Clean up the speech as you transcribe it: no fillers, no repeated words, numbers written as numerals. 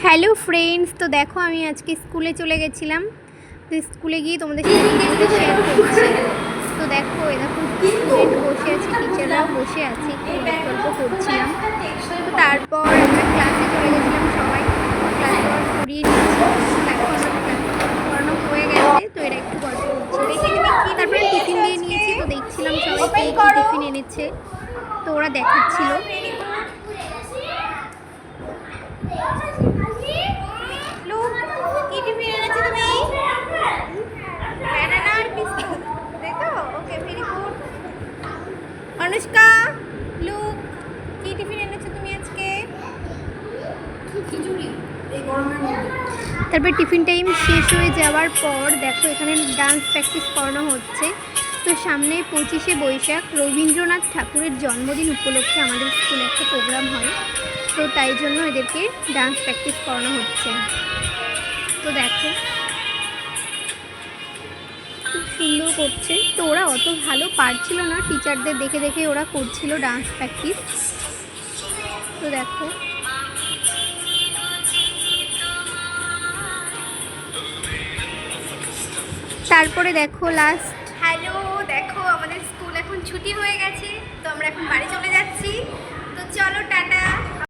Hello friends, তো দেখো আমি আজকে স্কুলে চলে গেছিলাম। তো স্কুলে গিয়ে তোমাদের সাথে কিছু শেয়ার করছি। তো দেখো এরকম স্টুডেন্ট বসে আছে, টিচাররাও বসে আছে, গল্প করছিলাম। তো তারপর আমরা ক্লাসে চলে গেছিলাম, সবাই ক্লাস করিয়ে নিয়েছি। দেখো আমাদের ক্লাস করানো হয়ে গেছে, তো এরা একটু গল্প করছিল। তারপরে টিফিন দিয়ে নিয়েছি, তো দেখছিলাম সবাই কী কী টিফিন এনেছে, তো ওরা দেখাচ্ছিল। অনুষ্কা, লুক, কি টিফিন এনেছো তুমি আজকে? খিচুড়ি এই গরমের মধ্যে। তারপর টিফিন টাইম শেষ হয়ে যাওয়ার পর দেখো এখানে ডান্স প্র্যাকটিস করানো হচ্ছে। তো সামনে 25শে বৈশাখ রবীন্দ্রনাথ ঠাকুরের জন্মদিন উপলক্ষে আমাদের স্কুলে একটা প্রোগ্রাম হয়, তো তাই জন্য এদেরকে ডান্স প্র্যাকটিস করানো হচ্ছে। তো দেখো খুব সুন্দর করছে। তো ওরা অত ভালো পারছিল না, টিচারদের দেখে দেখে ওরা করছিল ডান্স প্র্যাকটিস। তো দেখো তারপরে দেখো লাস্ট, হ্যালো, দেখো আমাদের স্কুল এখন ছুটি হয়ে গেছে, তো আমরা এখন বাড়ি চলে যাচ্ছি। তো চলো টাটা।